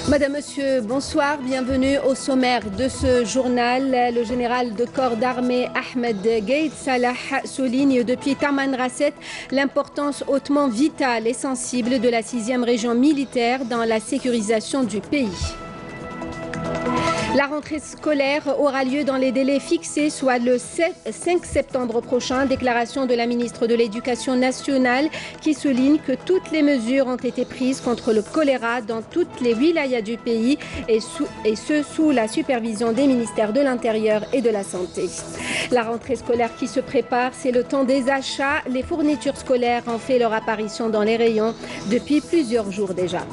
Madame, Monsieur, bonsoir, bienvenue au sommaire de ce journal. Le général de corps d'armée Ahmed Gaïd Salah souligne depuis Tamanrasset l'importance hautement vitale et sensible de la 6e région militaire dans la sécurisation du pays. La rentrée scolaire aura lieu dans les délais fixés, soit le 5 septembre prochain. Déclaration de la ministre de l'Éducation nationale qui souligne que toutes les mesures ont été prises contre le choléra dans toutes les wilayas du pays et ce sous la supervision des ministères de l'Intérieur et de la Santé. La rentrée scolaire qui se prépare, c'est le temps des achats. Les fournitures scolaires ont fait leur apparition dans les rayons depuis plusieurs jours déjà.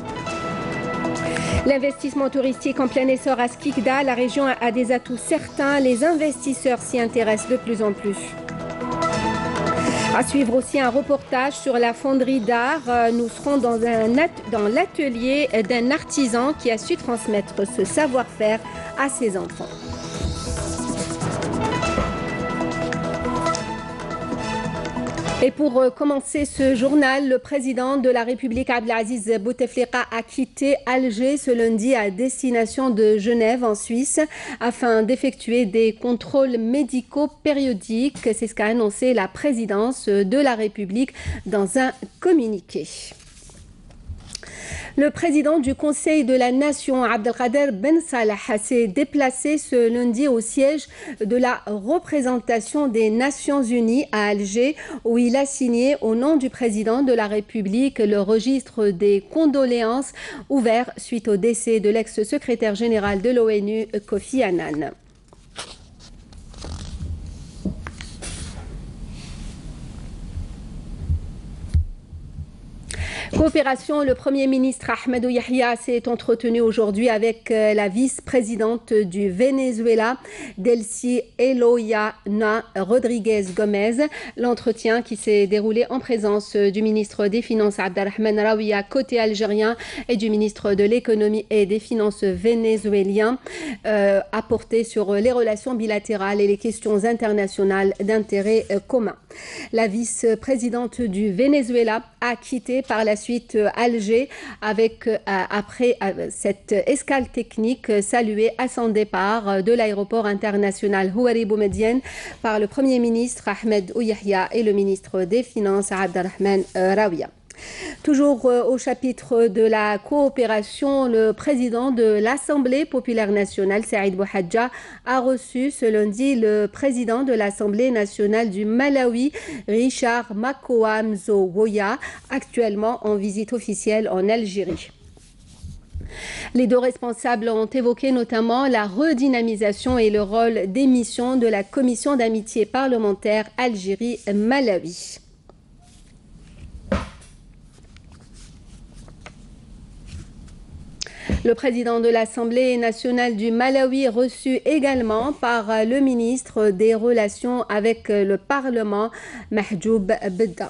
L'investissement touristique en plein essor à Skikda, la région a des atouts certains. Les investisseurs s'y intéressent de plus en plus. À suivre aussi un reportage sur la fonderie d'art. Nous serons dans l'atelier d'un artisan qui a su transmettre ce savoir-faire à ses enfants. Et pour commencer ce journal, le président de la République Abdelaziz Bouteflika a quitté Alger ce lundi à destination de Genève en Suisse afin d'effectuer des contrôles médicaux périodiques. C'est ce qu'a annoncé la présidence de la République dans un communiqué. Le président du Conseil de la Nation, Abdelkader Ben Salah, s'est déplacé ce lundi au siège de la représentation des Nations Unies à Alger, où il a signé au nom du président de la République le registre des condoléances ouvert suite au décès de l'ex-secrétaire général de l'ONU, Kofi Annan. Coopération, le Premier ministre Ahmed Yahya s'est entretenu aujourd'hui avec la vice-présidente du Venezuela, Delcy Eloyana Rodriguez Gomez. L'entretien qui s'est déroulé en présence du ministre des Finances Abdelrahman Raouia côté algérien et du ministre de l'Économie et des Finances vénézuélien a porté sur les relations bilatérales et les questions internationales d'intérêt commun. La vice-présidente du Venezuela a quitté par la suite Alger après cette escale technique saluée à son départ de l'aéroport international Houari Boumediene par le Premier ministre Ahmed Yahya et le ministre des Finances Abdelrahman Raouia. Toujours au chapitre de la coopération, le président de l'Assemblée populaire nationale, Saïd Bouhadja, a reçu ce lundi le président de l'Assemblée nationale du Malawi, Richard Makoa Mzowoya, actuellement en visite officielle en Algérie. Les deux responsables ont évoqué notamment la redynamisation et le rôle des missions de la commission d'amitié parlementaire Algérie-Malawi. Le président de l'Assemblée nationale du Malawi est reçu également par le ministre des Relations avec le Parlement, Mahjoub Bedda.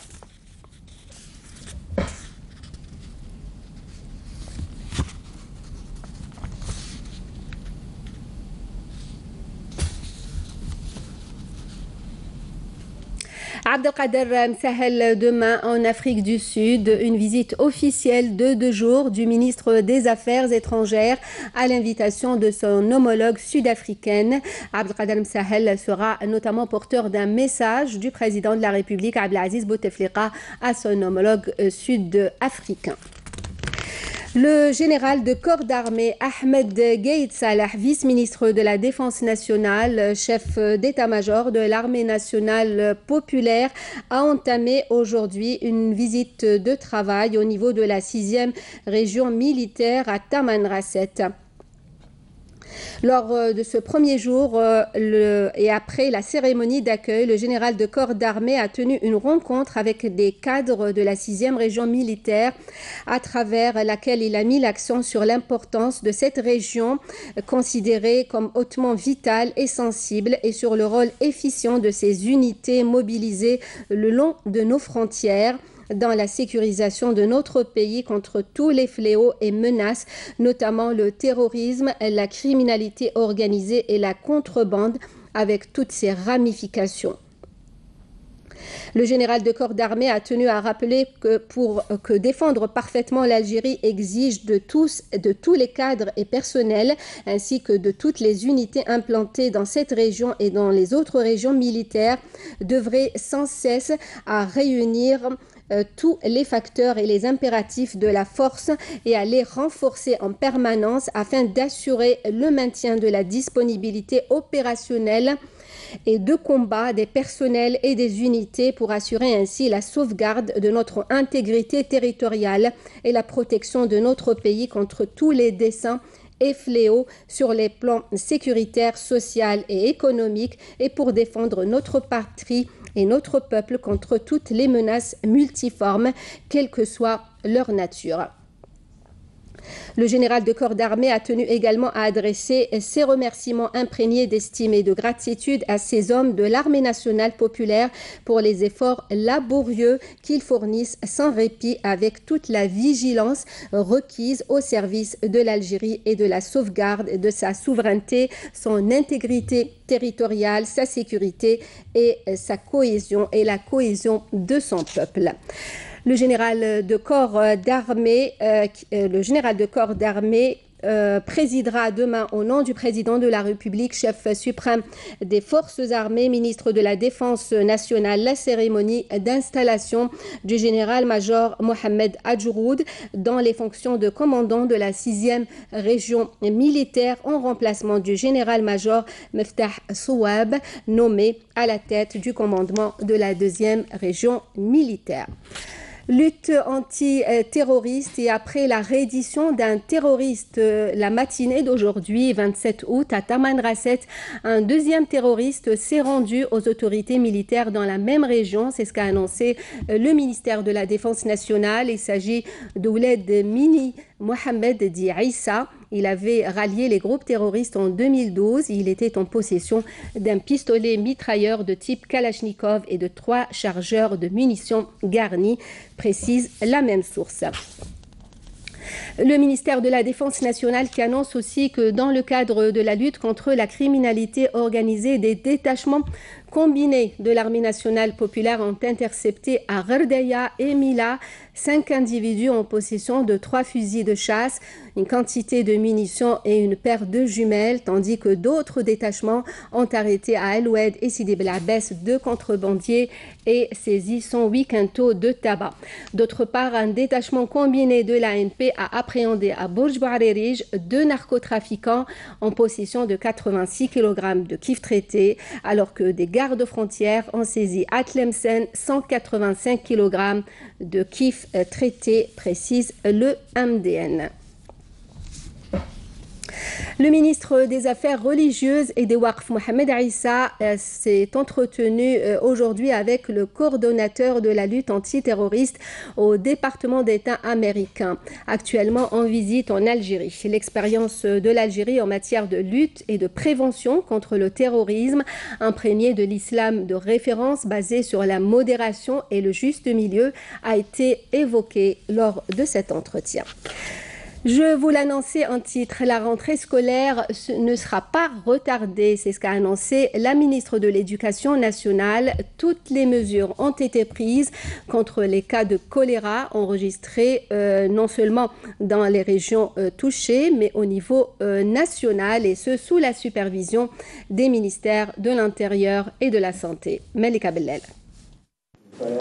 Abdelkader Msahel demain en Afrique du Sud, une visite officielle de 2 jours du ministre des Affaires étrangères à l'invitation de son homologue sud-africaine. Abdelkader Msahel sera notamment porteur d'un message du président de la République Abdelaziz Bouteflika à son homologue sud-africain. Le général de corps d'armée Ahmed Gaïd Salah, vice-ministre de la Défense nationale, chef d'état-major de l'armée nationale populaire, a entamé aujourd'hui une visite de travail au niveau de la 6e région militaire à Tamanrasset. Lors de ce premier jour et après la cérémonie d'accueil, le général de corps d'armée a tenu une rencontre avec des cadres de la 6e région militaire à travers laquelle il a mis l'accent sur l'importance de cette région considérée comme hautement vitale et sensible et sur le rôle efficient de ces unités mobilisées le long de nos frontières dans la sécurisation de notre pays contre tous les fléaux et menaces, notamment le terrorisme, la criminalité organisée et la contrebande, avec toutes ses ramifications. Le général de corps d'armée a tenu à rappeler que défendre parfaitement l'Algérie exige de tous les cadres et personnels, ainsi que de toutes les unités implantées dans cette région et dans les autres régions militaires, d'œuvrer sans cesse à réunir tous les facteurs et les impératifs de la force et à les renforcer en permanence afin d'assurer le maintien de la disponibilité opérationnelle et de combat des personnels et des unités pour assurer ainsi la sauvegarde de notre intégrité territoriale et la protection de notre pays contre tous les desseins et fléaux sur les plans sécuritaires, social et économique et pour défendre notre patrie et notre peuple contre toutes les menaces multiformes, quelle que soit leur nature. Le général de corps d'armée a tenu également à adresser ses remerciements imprégnés d'estime et de gratitude à ces hommes de l'armée nationale populaire pour les efforts laborieux qu'ils fournissent sans répit avec toute la vigilance requise au service de l'Algérie et de la sauvegarde de sa souveraineté, son intégrité territoriale, sa sécurité et sa cohésion et la cohésion de son peuple. Le général de corps d'armée présidera demain au nom du président de la République, chef suprême des forces armées, ministre de la Défense nationale, la cérémonie d'installation du général-major Mohamed Adjouroud dans les fonctions de commandant de la 6e région militaire en remplacement du général-major Meftah Souab, nommé à la tête du commandement de la 2e région militaire. Lutte antiterroriste et après la reddition d'un terroriste la matinée d'aujourd'hui, 27 août, à Tamanrasset, un deuxième terroriste s'est rendu aux autorités militaires dans la même région. C'est ce qu'a annoncé le ministère de la Défense nationale. Il s'agit d'Ouled Mini Mohamed Di Issa. Il avait rallié les groupes terroristes en 2012. Il était en possession d'un pistolet mitrailleur de type Kalachnikov et de 3 chargeurs de munitions garnis, précise la même source. Le ministère de la Défense nationale qui annonce aussi que dans le cadre de la lutte contre la criminalité organisée, des détachements combinés de l'armée nationale populaire ont intercepté à Gherdaya et Mila 5 individus en possession de 3 fusils de chasse, une quantité de munitions et une paire de jumelles, tandis que d'autres détachements ont arrêté à El Oued et Sidi Bel Abbès 2 contrebandiers et saisi 108 quintaux de tabac. D'autre part, un détachement combiné de l'ANP a appréhendé à Bourj Bouarerij 2 narcotrafiquants en possession de 86 kg de kif traité, alors que des gardes-frontières ont saisi à Tlemcen 185 kg de kif traité, précise le MDN. Le ministre des Affaires religieuses et des Waqf, Mohamed Issa, s'est entretenu aujourd'hui avec le coordonnateur de la lutte antiterroriste au département d'État américain, actuellement en visite en Algérie. L'expérience de l'Algérie en matière de lutte et de prévention contre le terrorisme, imprégnée de l'islam de référence basé sur la modération et le juste milieu, a été évoquée lors de cet entretien. Je vous l'annonçais en titre, la rentrée scolaire ne sera pas retardée, c'est ce qu'a annoncé la ministre de l'Éducation nationale. Toutes les mesures ont été prises contre les cas de choléra enregistrés non seulement dans les régions touchées, mais au niveau national, et ce sous la supervision des ministères de l'Intérieur et de la Santé. Melika Bellel.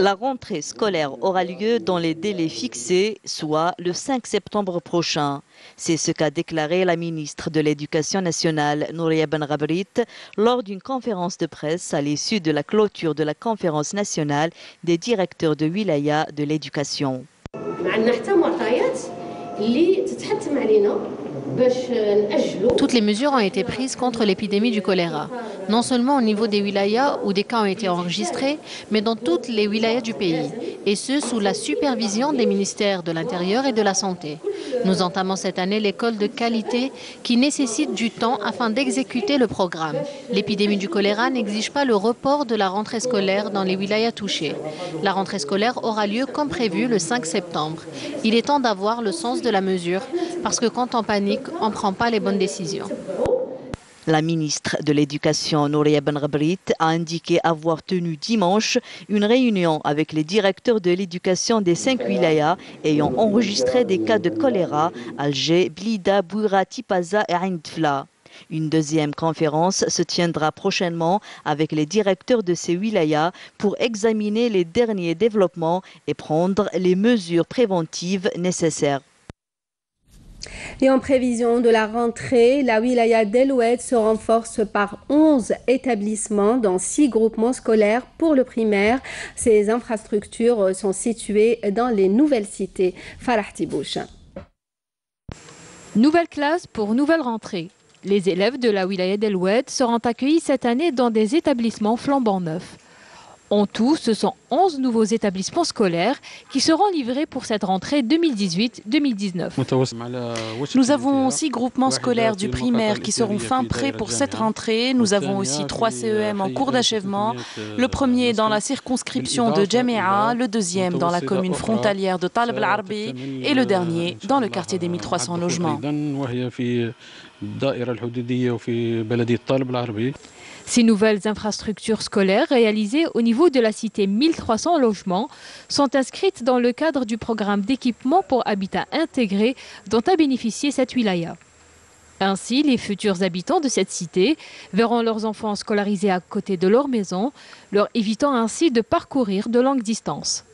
La rentrée scolaire aura lieu dans les délais fixés, soit le 5 septembre prochain. C'est ce qu'a déclaré la ministre de l'Éducation nationale, Nouria Ben Ghabrit, lors d'une conférence de presse à l'issue de la clôture de la conférence nationale des directeurs de wilaya de l'éducation. Toutes les mesures ont été prises contre l'épidémie du choléra, non seulement au niveau des wilayas où des cas ont été enregistrés, mais dans toutes les wilayas du pays, et ce sous la supervision des ministères de l'Intérieur et de la Santé. Nous entamons cette année l'école de qualité qui nécessite du temps afin d'exécuter le programme. L'épidémie du choléra n'exige pas le report de la rentrée scolaire dans les wilayas touchés. La rentrée scolaire aura lieu comme prévu le 5 septembre. Il est temps d'avoir le sens de la mesure, parce que quand on panique, on ne prend pas les bonnes décisions. La ministre de l'Éducation, Nouria Ben Ghabrit, a indiqué avoir tenu dimanche une réunion avec les directeurs de l'éducation des 5 wilayas ayant enregistré des cas de choléra, Alger, Blida, Bouira, Tipaza et Ain Dfla. Une deuxième conférence se tiendra prochainement avec les directeurs de ces wilayas pour examiner les derniers développements et prendre les mesures préventives nécessaires. Et en prévision de la rentrée, la wilaya d'El Oued se renforce par 11 établissements dans 6 groupements scolaires pour le primaire. Ces infrastructures sont situées dans les nouvelles cités. Farah Tibouch. Nouvelle classe pour nouvelle rentrée. Les élèves de la wilaya d'El Oued seront accueillis cette année dans des établissements flambant neufs. En tout, ce sont 11 nouveaux établissements scolaires qui seront livrés pour cette rentrée 2018-2019. Nous avons 6 groupements scolaires du primaire qui seront fin prêts pour cette rentrée. Nous avons aussi 3 CEM en cours d'achèvement. Le premier dans la circonscription de Jamia, le deuxième dans la commune frontalière de Taleb el-Arbi et le dernier dans le quartier des 1300 logements. Ces nouvelles infrastructures scolaires réalisées au niveau de la cité 1300 logements sont inscrites dans le cadre du programme d'équipement pour habitat intégré dont a bénéficié cette wilaya. Ainsi, les futurs habitants de cette cité verront leurs enfants scolarisés à côté de leur maison, leur évitant ainsi de parcourir de longues distances.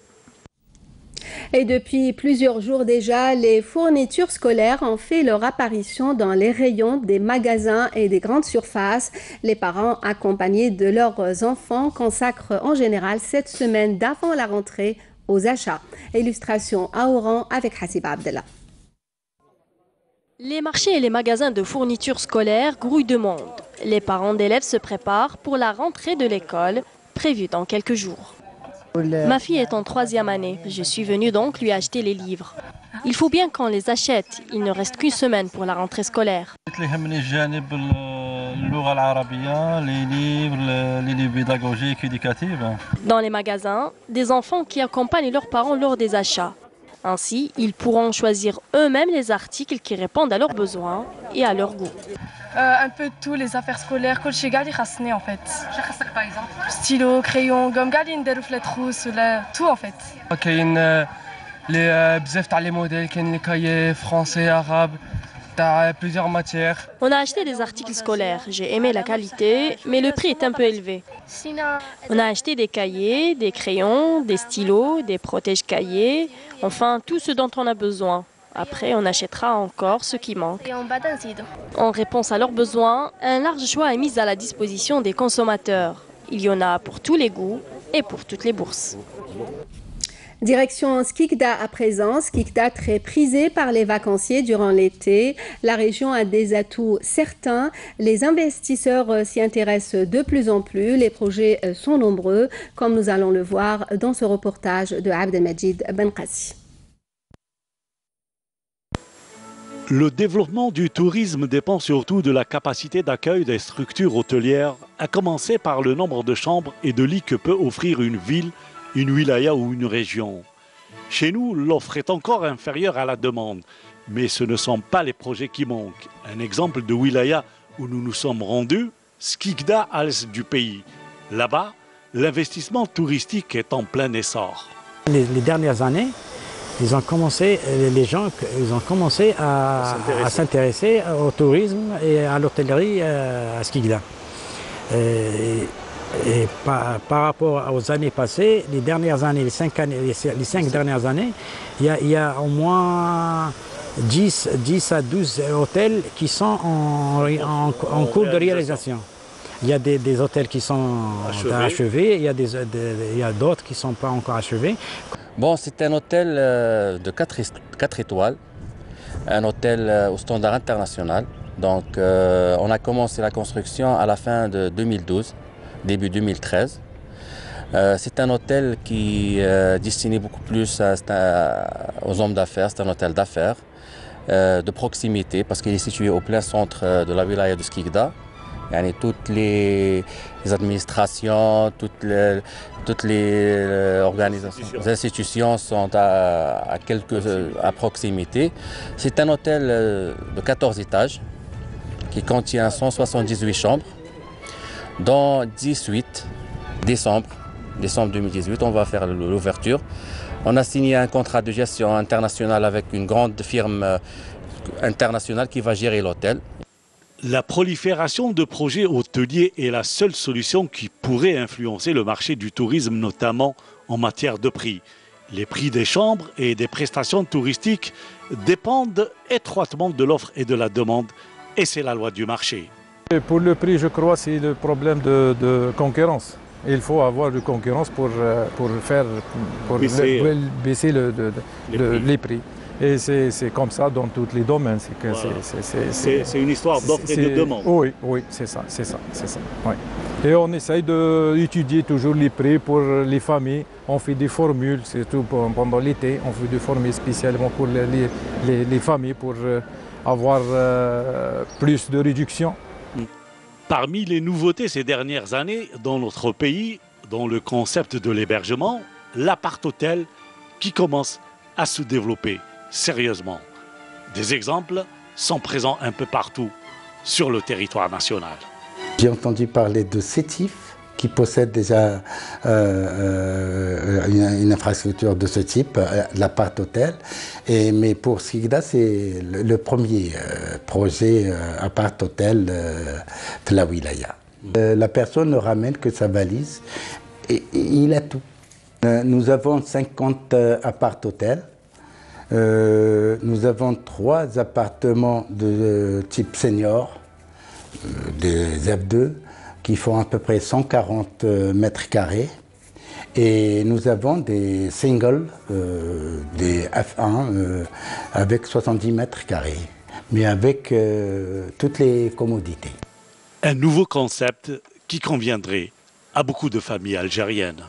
Et depuis plusieurs jours déjà, les fournitures scolaires ont fait leur apparition dans les rayons des magasins et des grandes surfaces. Les parents accompagnés de leurs enfants consacrent en général cette semaine d'avant la rentrée aux achats. Illustration à Oran avec Hassiba Abdallah. Les marchés et les magasins de fournitures scolaires grouillent de monde. Les parents d'élèves se préparent pour la rentrée de l'école, prévue dans quelques jours. Ma fille est en 3e année. Je suis venue donc lui acheter les livres. Il faut bien qu'on les achète. Il ne reste qu'une semaine pour la rentrée scolaire. Dans les magasins, des enfants qui accompagnent leurs parents lors des achats. Ainsi, ils pourront choisir eux-mêmes les articles qui répondent à leurs besoins et à leur goût. Un peu de tout, les affaires scolaires, كل شيء قاعد يخصني en fait. par exemple stylo, crayon, gomme قاعدين نديرو في التروس ولا tout en fait. كاين لي بزاف تاع لي موديل كاين لي كايي فرونسي عرب تاع plusieurs matières. On a acheté des articles scolaires. J'ai aimé la qualité, mais le prix est un peu élevé. On a acheté des cahiers, des crayons, des stylos, des protèges cahiers, enfin tout ce dont on a besoin. Après, on achètera encore ce qui manque. En réponse à leurs besoins, un large choix est mis à la disposition des consommateurs. Il y en a pour tous les goûts et pour toutes les bourses. Direction Skikda à présent. Skikda très prisé par les vacanciers durant l'été. La région a des atouts certains. Les investisseurs s'y intéressent de plus en plus. Les projets sont nombreux, comme nous allons le voir dans ce reportage de Abdelmajid Benkassi. Le développement du tourisme dépend surtout de la capacité d'accueil des structures hôtelières, à commencer par le nombre de chambres et de lits que peut offrir une ville, une wilaya ou une région. Chez nous, l'offre est encore inférieure à la demande, mais ce ne sont pas les projets qui manquent. Un exemple de wilaya où nous nous sommes rendus, Skikda à l'est du pays. Là-bas, l'investissement touristique est en plein essor. Les dernières années, les gens ont commencé à s'intéresser au tourisme et à l'hôtellerie à Skikda. Et par rapport aux années passées, les 5 dernières années, il y a au moins 10 à 12 hôtels qui sont en cours de réalisation. Il y a des hôtels qui sont achevés, il y a d'autres qui ne sont pas encore achevés. Bon, c'est un hôtel de 4 étoiles, un hôtel au standard international. Donc, on a commencé la construction à la fin de 2012, début 2013. C'est un hôtel qui est destiné beaucoup plus aux hommes d'affaires. C'est un hôtel d'affaires, de proximité, parce qu'il est situé au plein centre de la wilaya de Skikda. Toutes les administrations, toutes les organisations, les institutions sont à proximité. C'est un hôtel de 14 étages qui contient 178 chambres. Dans 18 décembre 2018, on va faire l'ouverture. On a signé un contrat de gestion internationale avec une grande firme internationale qui va gérer l'hôtel. La prolifération de projets hôteliers est la seule solution qui pourrait influencer le marché du tourisme, notamment en matière de prix. Les prix des chambres et des prestations touristiques dépendent étroitement de l'offre et de la demande, et c'est la loi du marché. Et pour le prix, je crois, c'est le problème de concurrence. Il faut avoir de concurrence pour baisser les prix. Et c'est comme ça dans tous les domaines. C'est une histoire d'offre et de demande. Oui, c'est ça. Oui. Et on essaye d'étudier toujours les prix pour les familles. On fait des formules, surtout pendant l'été. On fait des formules spécialement pour les familles pour avoir plus de réduction. Parmi les nouveautés ces dernières années dans notre pays, dans le concept de l'hébergement, l'appart-hôtel qui commence à se développer sérieusement. Des exemples sont présents un peu partout sur le territoire national. J'ai entendu parler de Sétif qui possède déjà une infrastructure de ce type, l'appart-hôtel. Mais pour Sigda, c'est le premier projet appart-hôtel de la wilaya. La personne ne ramène que sa valise et il a tout. Nous avons 50 appart-hôtels. Nous avons 3 appartements de type senior, des F2, qui font à peu près 140 mètres carrés. Et nous avons des singles, des F1 avec 70 mètres carrés, mais avec toutes les commodités. Un nouveau concept qui conviendrait à beaucoup de familles algériennes.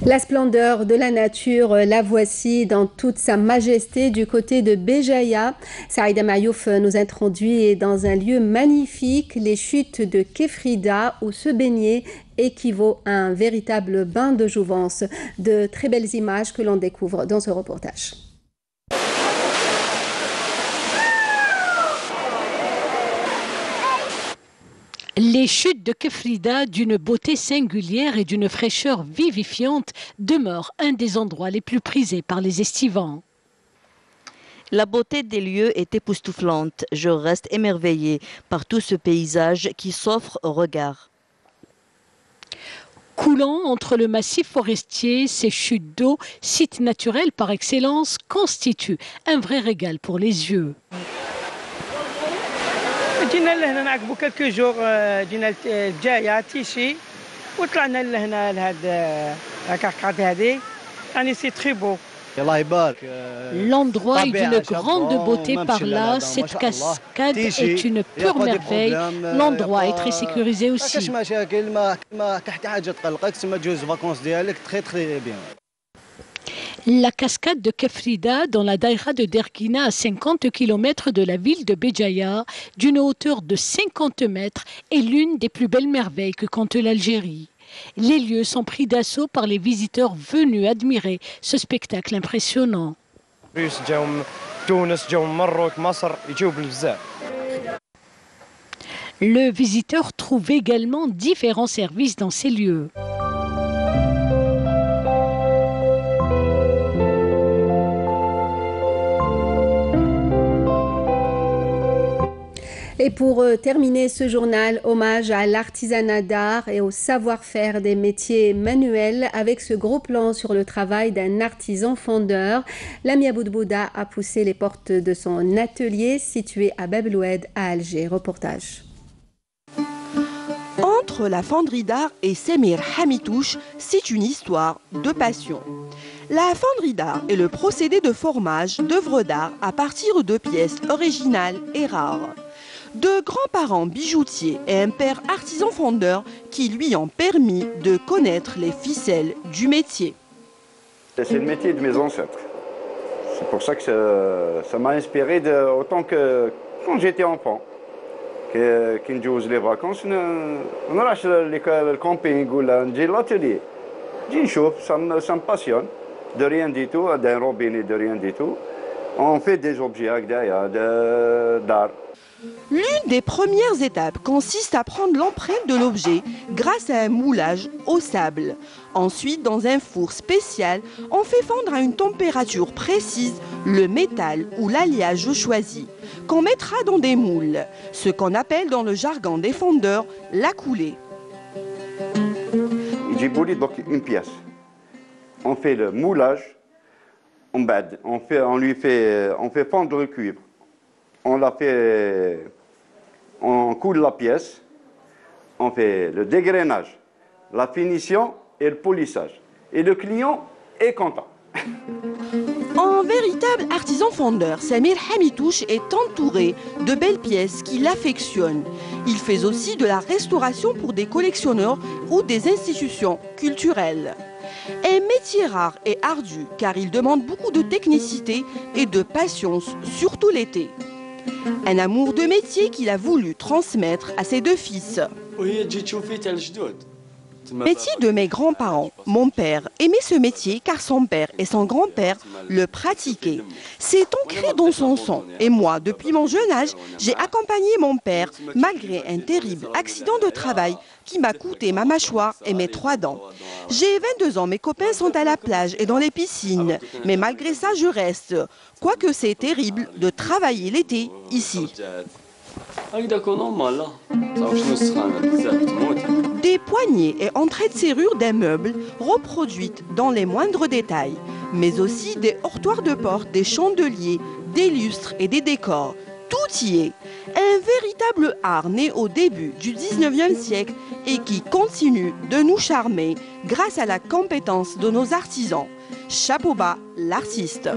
La splendeur de la nature, la voici dans toute sa majesté du côté de Béjaïa. Saïda Mayouf nous introduit dans un lieu magnifique, les chutes de Kefrida, où se baigner équivaut à un véritable bain de jouvence. De très belles images que l'on découvre dans ce reportage. Les chutes de Kefrida, d'une beauté singulière et d'une fraîcheur vivifiante, demeurent un des endroits les plus prisés par les estivants. La beauté des lieux est époustouflante. Je reste émerveillée par tout ce paysage qui s'offre au regard. Coulant entre le massif forestier, ces chutes d'eau, site naturel par excellence, constituent un vrai régal pour les yeux. جينا لهنا نعقبوا كلكو جور جينا الجايه تيشي وطلعنا لهنا لهاد الكعكعه هذه يعني سي تري بو. L'endroit est d'une grande beauté par là. Cette cascade est une pure merveille. L'endroit est très sécurisé aussi. La cascade de Kefrida, dans la daïra de Derkina, à 50 km de la ville de Béjaïa, d'une hauteur de 50 mètres, est l'une des plus belles merveilles que compte l'Algérie. Les lieux sont pris d'assaut par les visiteurs venus admirer ce spectacle impressionnant. Le visiteur trouve également différents services dans ces lieux. Et pour terminer ce journal, hommage à l'artisanat d'art et au savoir-faire des métiers manuels avec ce gros plan sur le travail d'un artisan fondeur. Lamia Boudbouda a poussé les portes de son atelier situé à Bab el-Oued à Alger. Reportage. Entre la fonderie d'art et Semir Hamitouche, c'est une histoire de passion. La fonderie d'art est le procédé de formage d'œuvres d'art à partir de pièces originales et rares. De grands-parents bijoutiers et un père artisan fondeur qui lui ont permis de connaître les ficelles du métier. C'est le métier de mes ancêtres. C'est pour ça que ça m'a inspiré autant que quand j'étais enfant. Quand نجوز les vacances, on راح le camping ou l'atelier. Ça me passionne. De rien du tout, d'un robinet de rien du tout. On fait des objets d'art. L'une des premières étapes consiste à prendre l'empreinte de l'objet grâce à un moulage au sable. Ensuite, dans un four spécial, on fait fondre à une température précise le métal ou l'alliage choisi, qu'on mettra dans des moules, ce qu'on appelle dans le jargon des fondeurs la coulée. J'ai boulé donc une pièce. On fait le moulage, on fait fondre le cuivre. On coule la pièce, on fait le dégrainage, la finition et le polissage. Et le client est content. Un véritable artisan fondeur, Samir Hamitouche est entouré de belles pièces qu'il affectionne. Il fait aussi de la restauration pour des collectionneurs ou des institutions culturelles. Un métier rare et ardu car il demande beaucoup de technicité et de patience, surtout l'été. Un amour de métier qu'il a voulu transmettre à ses deux fils. Métier de mes grands-parents. Mon père aimait ce métier car son père et son grand-père le pratiquaient. C'est ancré dans son sang. Et moi, depuis mon jeune âge, j'ai accompagné mon père malgré un terrible accident de travail qui m'a coûté ma mâchoire et mes 3 dents. J'ai 22 ans, mes copains sont à la plage et dans les piscines. Mais malgré ça, je reste. Quoique c'est terrible de travailler l'été ici. Des poignées et entrées de serrure d'un meuble reproduites dans les moindres détails, mais aussi des heurtoirs de porte, des chandeliers, des lustres et des décors. Tout y est. Un véritable art né au début du 19e siècle et qui continue de nous charmer grâce à la compétence de nos artisans. Chapeau bas, l'artiste.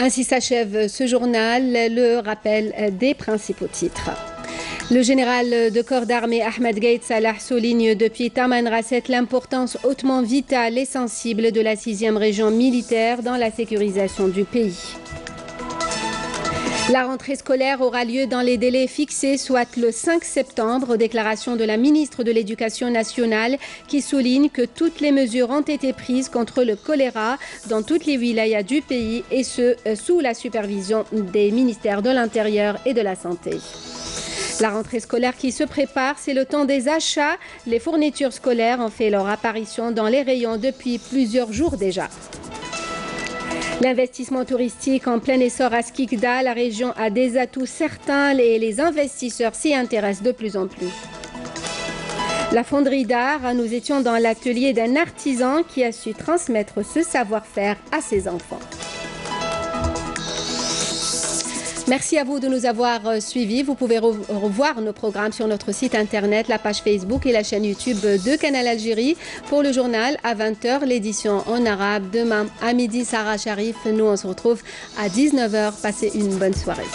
Ainsi s'achève ce journal, le rappel des principaux titres. Le général de corps d'armée Ahmed Gaïd Salah souligne depuis Tamanrasset l'importance hautement vitale et sensible de la 6e région militaire dans la sécurisation du pays. La rentrée scolaire aura lieu dans les délais fixés, soit le 5 septembre, déclaration de la ministre de l'Éducation nationale qui souligne que toutes les mesures ont été prises contre le choléra dans toutes les wilayas du pays et ce, sous la supervision des ministères de l'Intérieur et de la Santé. La rentrée scolaire qui se prépare, c'est le temps des achats. Les fournitures scolaires ont fait leur apparition dans les rayons depuis plusieurs jours déjà. L'investissement touristique en plein essor à Skikda, la région a des atouts certains et les investisseurs s'y intéressent de plus en plus. La fonderie d'art, nous étions dans l'atelier d'un artisan qui a su transmettre ce savoir-faire à ses enfants. Merci à vous de nous avoir suivis. Vous pouvez revoir nos programmes sur notre site internet, la page Facebook et la chaîne YouTube de Canal Algérie. Pour le journal, à 20h, l'édition en arabe. Demain, à midi, Sarah Sharif. Nous, on se retrouve à 19h. Passez une bonne soirée.